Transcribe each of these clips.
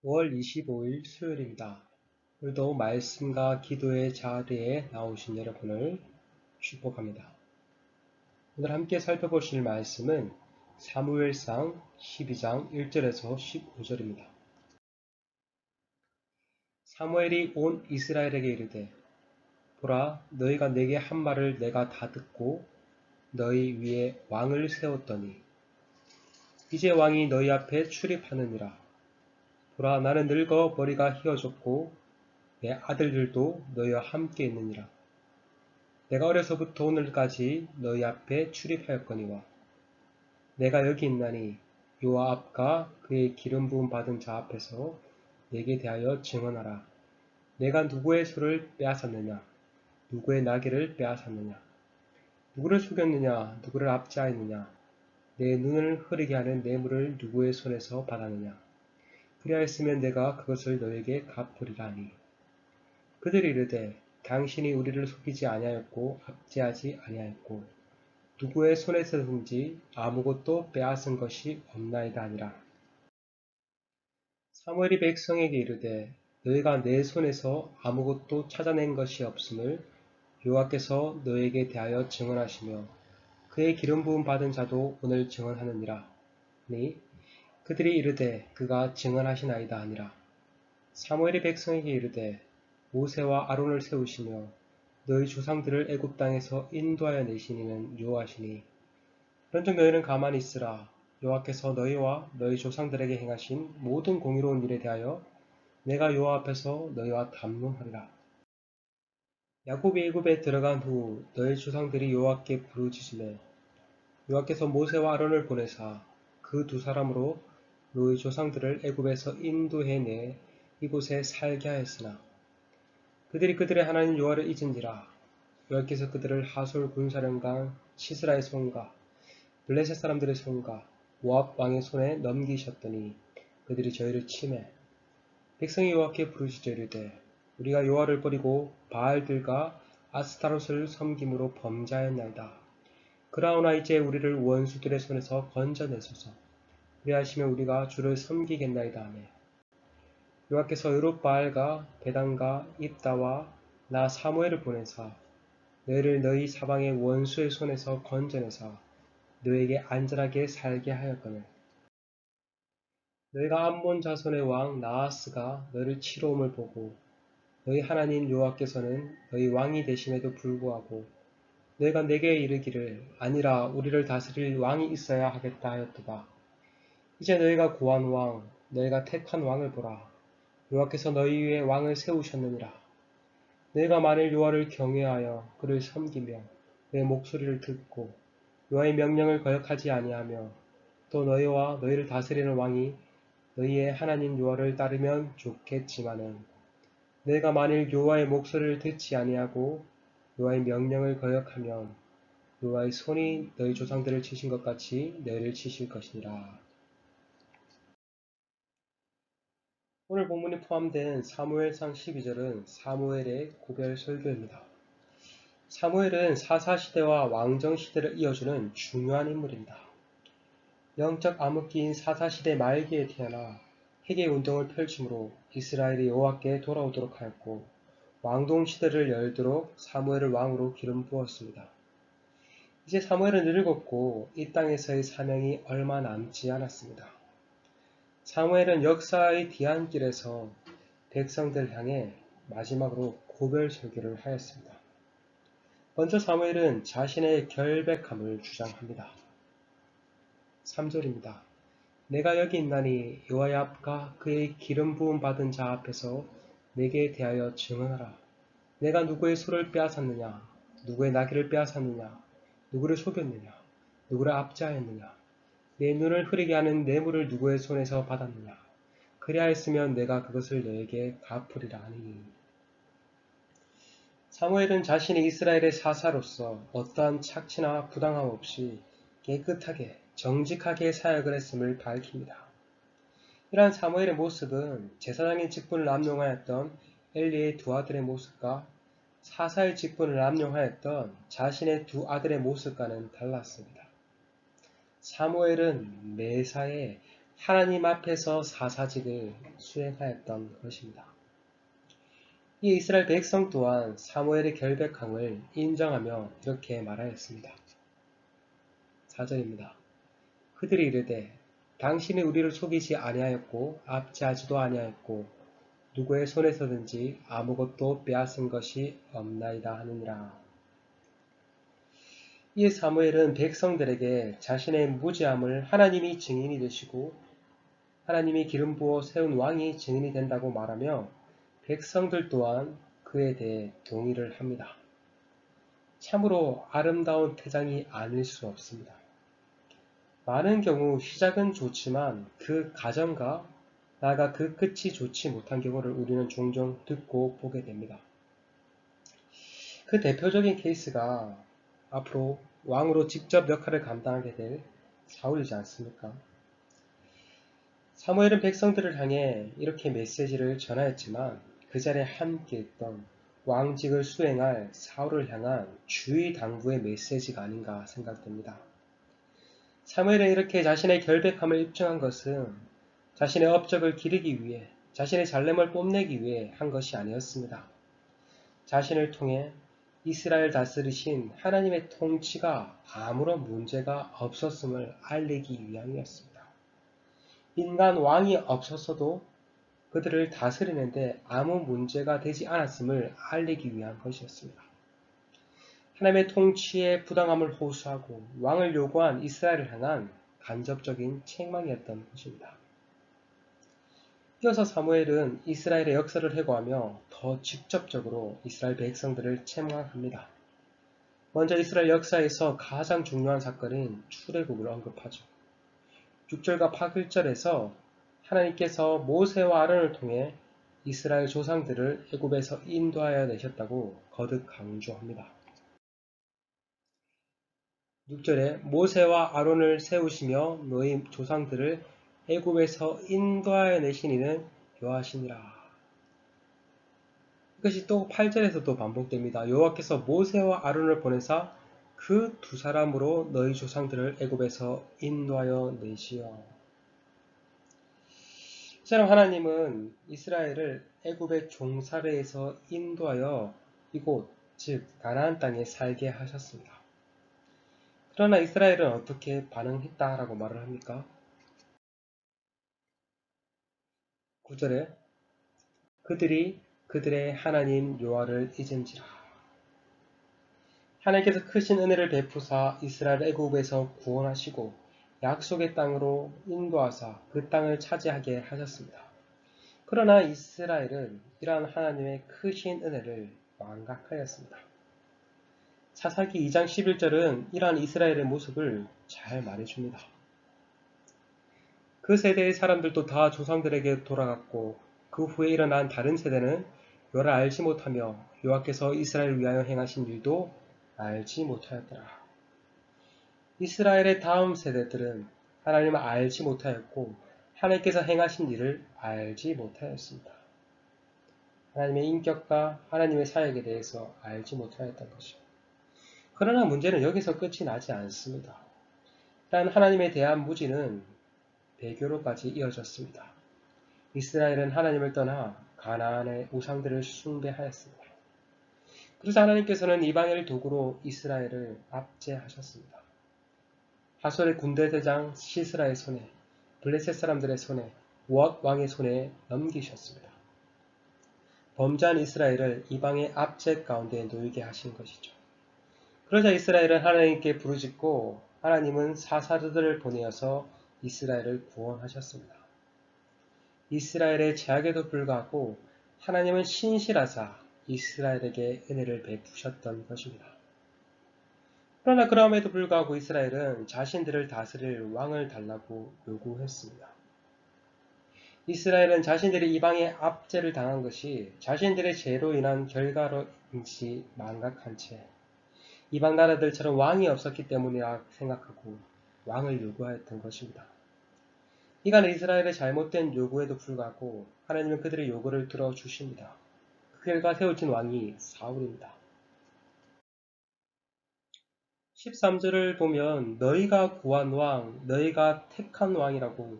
5월 25일 수요일입니다. 오늘도 말씀과 기도의 자리에 나오신 여러분을 축복합니다. 오늘 함께 살펴보실 말씀은 사무엘상 12장 1절에서 15절입니다. 사무엘이 온 이스라엘에게 이르되 보라, 너희가 내게 한 말을 내가 다 듣고 너희 위에 왕을 세웠더니 이제 왕이 너희 앞에 출입하느니라. 보라, 나는 늙어 머리가 휘어졌고 내 아들들도 너희와 함께 있느니라. 내가 어려서부터 오늘까지 너희 앞에 출입하였거니와 내가 여기 있나니 요아 앞과 그의 기름 부음 받은 자 앞에서 내게 대하여 증언하라. 내가 누구의 소를 빼앗았느냐? 누구의 나귀를 빼앗았느냐? 누구를 속였느냐? 누구를 압제하였느냐? 내 눈을 흐리게 하는 뇌물을 누구의 손에서 받았느냐? 그리하였으면 내가 그것을 너에게 갚으리라 하니 그들이 이르되 당신이 우리를 속이지 아니하였고 압제하지 아니하였고 누구의 손에서든지 아무것도 빼앗은 것이 없나이다 하니라. 사무엘이 백성에게 이르되 너희가 내 손에서 아무것도 찾아낸 것이 없음을 여호와께서 너에게 대하여 증언하시며 그의 기름 부음 받은 자도 오늘 증언하느니라. 니 그들이 이르되 그가 증언하시나이다 하니라. 사무엘이 백성에게 이르되 모세와 아론을 세우시며 너희 조상들을 애굽 땅에서 인도하여 내신 이는 여호와시니 그런즉 너희는 가만히 있으라. 여호와께서 너희와 너희 조상들에게 행하신 모든 공의로운 일에 대하여 내가 여호와 앞에서 너희와 담론하리라. 야곱이 애굽에 들어간 후 너희 조상들이 여호와께 부르짖으매 여호와께서 모세와 아론을 보내사 그 두 사람으로 너희 조상들을 애굽에서 인도해내 이곳에 살게 하였으나 그들이 그들의 하나님 여호와를 잊은지라. 여호와께서 그들을 하솔 군사령관 시스라의 손과 블레셋 사람들의 손과 모압 왕의 손에 넘기셨더니 그들이 저희를 치매 백성이 여호와께 부르짖어 이르되 우리가 여호와를 버리고 바알들과 아스타롯을 섬김으로 범죄하였나이다. 그러나 이제 우리를 원수들의 손에서 건져내소서. 그리하시면 우리가 주를 섬기겠나이다 하며 여호와께서 여룹바알과 베단과 입다와 나 사무엘을 보내사 너희를 너희 사방의 원수의 손에서 건져내사 너에게 안전하게 살게 하였거늘 너희가 암몬 자손의 왕 나하스가 너희를 치러 om을 보고 너희 하나님 여호와께서는 너희 왕이 되심에도 불구하고 너희가 내게 이르기를 아니라 우리를 다스릴 왕이 있어야 하겠다 하였도다. 이제 너희가 구한 왕 너희가 택한 왕을 보라. 여호와께서 너희 위에 왕을 세우셨느니라. 너희가 만일 여호와를 경외하여 그를 섬기며 내 목소리를 듣고 여호와의 명령을 거역하지 아니하며 또 너희와 너희를 다스리는 왕이 너희의 하나님 여호와를 따르면 좋겠지만은 너희가 만일 여호와의 목소리를 듣지 아니하고 여호와의 명령을 거역하면 여호와의 손이 너희 조상들을 치신 것 같이 너희를 치실 것이니라. 오늘 본문이 포함된 사무엘상 12절은 사무엘의 고별 설교입니다. 사무엘은 사사시대와 왕정시대를 이어주는 중요한 인물입니다. 영적 암흑기인 사사시대 말기에 태어나 회개운동을 펼침으로 이스라엘이 여호와께 돌아오도록 하였고 왕동시대를 열도록 사무엘을 왕으로 기름 부었습니다. 이제 사무엘은 늙었고 이 땅에서의 사명이 얼마 남지 않았습니다. 사무엘은 역사의 뒤안길에서 백성들 향해 마지막으로 고별 설교를 하였습니다. 먼저 사무엘은 자신의 결백함을 주장합니다. 3절입니다. 내가 여기 있나니 여호와의 앞과 그의 기름 부음 받은 자 앞에서 내게 대하여 증언하라. 내가 누구의 소를 빼앗았느냐? 누구의 나귀를 빼앗았느냐? 누구를 속였느냐? 누구를 압제하였느냐? 내 눈을 흐리게 하는 뇌물을 누구의 손에서 받았느냐? 그리하였으면 내가 그것을 너에게 갚으리라 하니. 사무엘은 자신이 이스라엘의 사사로서 어떠한 착취나 부당함 없이 깨끗하게 정직하게 사역을 했음을 밝힙니다. 이러한 사무엘의 모습은 제사장의 직분을 남용하였던 엘리의 두 아들의 모습과 사사의 직분을 남용하였던 자신의 두 아들의 모습과는 달랐습니다. 사무엘은 매사에 하나님 앞에서 사사직을 수행하였던 것입니다. 이 이스라엘 백성 또한 사무엘의 결백함을 인정하며 이렇게 말하였습니다. 4절입니다. 그들이 이르되 당신이 우리를 속이지 아니하였고 압제하지도 아니하였고 누구의 손에서든지 아무것도 빼앗은 것이 없나이다 하느니라. 이 사무엘은 백성들에게 자신의 무죄함을 하나님이 증인이 되시고 하나님이 기름 부어 세운 왕이 증인이 된다고 말하며 백성들 또한 그에 대해 동의를 합니다. 참으로 아름다운 태장이 아닐 수 없습니다. 많은 경우 시작은 좋지만 그 과정과 나아가 그 끝이 좋지 못한 경우를 우리는 종종 듣고 보게 됩니다. 그 대표적인 케이스가 앞으로 왕으로 직접 역할을 감당하게 될 사울이지 않습니까? 사무엘은 백성들을 향해 이렇게 메시지를 전하였지만 그 자리에 함께 있던 왕직을 수행할 사울을 향한 주의 당부의 메시지가 아닌가 생각됩니다. 사무엘은 이렇게 자신의 결백함을 입증한 것은 자신의 업적을 기르기 위해 자신의 잘됨을 뽐내기 위해 한 것이 아니었습니다. 자신을 통해 이스라엘 다스리신 하나님의 통치가 아무런 문제가 없었음을 알리기 위함이었습니다. 인간 왕이 없었어도 그들을 다스리는데 아무 문제가 되지 않았음을 알리기 위한 것이었습니다. 하나님의 통치의 부당함을 호소하고 왕을 요구한 이스라엘을 향한 간접적인 책망이었던 것입니다. 이어서 사무엘은 이스라엘의 역사를 회고하며 더 직접적으로 이스라엘 백성들을 책망합니다. 먼저 이스라엘 역사에서 가장 중요한 사건인 출애굽을 언급하죠. 6절과 8절에서 하나님께서 모세와 아론을 통해 이스라엘 조상들을 애굽에서 인도하여 내셨다고 거듭 강조합니다. 6절에 모세와 아론을 세우시며 너희 조상들을 애굽에서 인도하여 내신 이는 여호와시니라. 이것이 또 8절에서도 반복됩니다. 여호와께서 모세와 아론을 보내사 그 두 사람으로 너희 조상들을 애굽에서 인도하여 내시어. 이처럼 하나님은 이스라엘을 애굽의 종살이에서 인도하여 이곳 즉 가나안 땅에 살게 하셨습니다. 그러나 이스라엘은 어떻게 반응했다라고 말을 합니까? 9절에 그들이 그들의 하나님 여호와를 잊은지라. 하나님께서 크신 은혜를 베푸사 이스라엘 애굽에서 구원하시고 약속의 땅으로 인도하사 그 땅을 차지하게 하셨습니다. 그러나 이스라엘은 이러한 하나님의 크신 은혜를 망각하였습니다. 사사기 2장 11절은 이러한 이스라엘의 모습을 잘 말해줍니다. 그 세대의 사람들도 다 조상들에게 돌아갔고 그 후에 일어난 다른 세대는 여호와를 알지 못하며 여호와께서 이스라엘을 위하여 행하신 일도 알지 못하였더라. 이스라엘의 다음 세대들은 하나님을 알지 못하였고 하나님께서 행하신 일을 알지 못하였습니다. 하나님의 인격과 하나님의 사역에 대해서 알지 못하였던 것이죠. 그러나 문제는 여기서 끝이 나지 않습니다. 일단 하나님에 대한 무지는 배교로까지 이어졌습니다. 이스라엘은 하나님을 떠나 가나안의 우상들을 숭배하였습니다. 그래서 하나님께서는 이방인을 도구로 이스라엘을 압제하셨습니다. 하솔의 군대 대장 시스라의 손에, 블레셋 사람들의 손에, 우엇 왕의 손에 넘기셨습니다. 범죄한 이스라엘을 이방의 압제 가운데 놓이게 하신 것이죠. 그러자 이스라엘은 하나님께 부르짖고 하나님은 사사들을 보내어서 이스라엘을 구원하셨습니다. 이스라엘의 죄악에도 불구하고 하나님은 신실하사 이스라엘에게 은혜를 베푸셨던 것입니다. 그러나 그럼에도 불구하고 이스라엘은 자신들을 다스릴 왕을 달라고 요구했습니다. 이스라엘은 자신들이 이방의 압제를 당한 것이 자신들의 죄로 인한 결과로인지 망각한 채 이방 나라들처럼 왕이 없었기 때문이라 생각하고 왕을 요구하였던 것입니다. 이간 이스라엘의 잘못된 요구에도 불구하고 하나님은 그들의 요구를 들어주십니다. 그 결과 세워진 왕이 사울입니다. 13절을 보면 너희가 구한 왕, 너희가 택한 왕이라고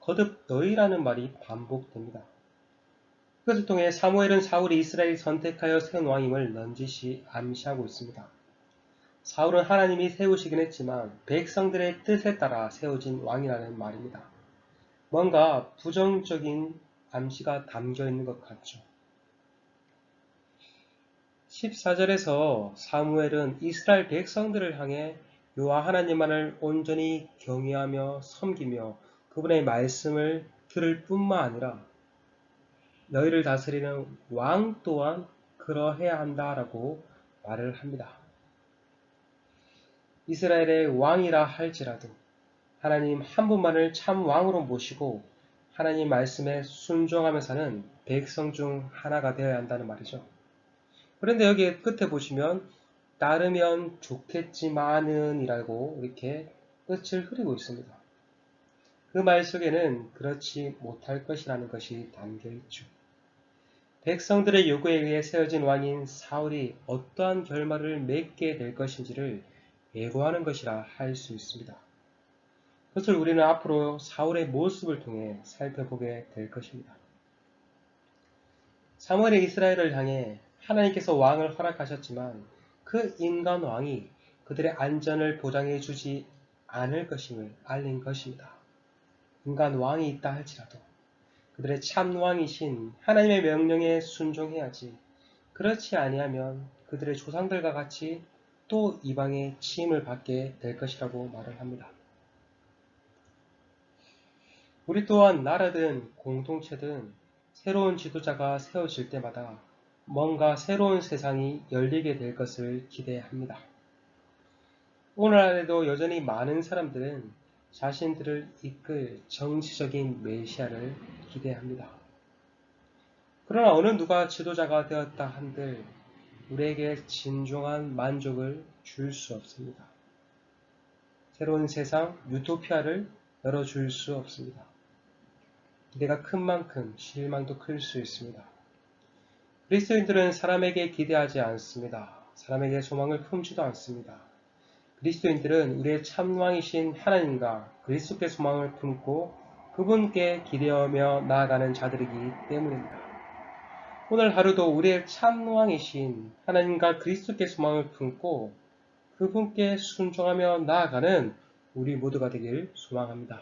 거듭 너희라는 말이 반복됩니다. 그것을 통해 사무엘은 사울이 이스라엘이 선택하여 세운 왕임을 넌지시 암시하고 있습니다. 사울은 하나님이 세우시긴 했지만 백성들의 뜻에 따라 세워진 왕이라는 말입니다. 뭔가 부정적인 암시가 담겨 있는 것 같죠. 14절에서 사무엘은 이스라엘 백성들을 향해 여호와 하나님만을 온전히 경외하며 섬기며 그분의 말씀을 들을 뿐만 아니라 너희를 다스리는 왕 또한 그러해야 한다라고 말을 합니다. 이스라엘의 왕이라 할지라도 하나님 한 분만을 참 왕으로 모시고 하나님 말씀에 순종하며 사는 백성 중 하나가 되어야 한다는 말이죠. 그런데 여기 끝에 보시면 따르면 좋겠지만은 이라고 이렇게 끝을 흐리고 있습니다. 그 말 속에는 그렇지 못할 것이라는 것이 담겨 있죠. 백성들의 요구에 의해 세워진 왕인 사울이 어떠한 결말을 맺게 될 것인지를 예고하는 것이라 할 수 있습니다. 그것을 우리는 앞으로 사울의 모습을 통해 살펴보게 될 것입니다. 사무엘이 이스라엘을 향해 하나님께서 왕을 허락하셨지만 그 인간 왕이 그들의 안전을 보장해 주지 않을 것임을 알린 것입니다. 인간 왕이 있다 할지라도 그들의 참 왕이신 하나님의 명령에 순종해야지 그렇지 아니하면 그들의 조상들과 같이 또 이방의 치임을 받게 될 것이라고 말을 합니다. 우리 또한 나라든 공동체든 새로운 지도자가 세워질 때마다 뭔가 새로운 세상이 열리게 될 것을 기대합니다. 오늘날에도 여전히 많은 사람들은 자신들을 이끌 정치적인 메시아를 기대합니다. 그러나 어느 누가 지도자가 되었다 한들 우리에게 진정한 만족을 줄 수 없습니다. 새로운 세상, 유토피아를 열어줄 수 없습니다. 기대가 큰 만큼 실망도 클 수 있습니다. 그리스도인들은 사람에게 기대하지 않습니다. 사람에게 소망을 품지도 않습니다. 그리스도인들은 우리의 참왕이신 하나님과 그리스도께 소망을 품고 그분께 기대하며 나아가는 자들이기 때문입니다. 오늘 하루도 우리의 참왕이신 하나님과 그리스도께 소망을 품고 그분께 순종하며 나아가는 우리 모두가 되길 소망합니다.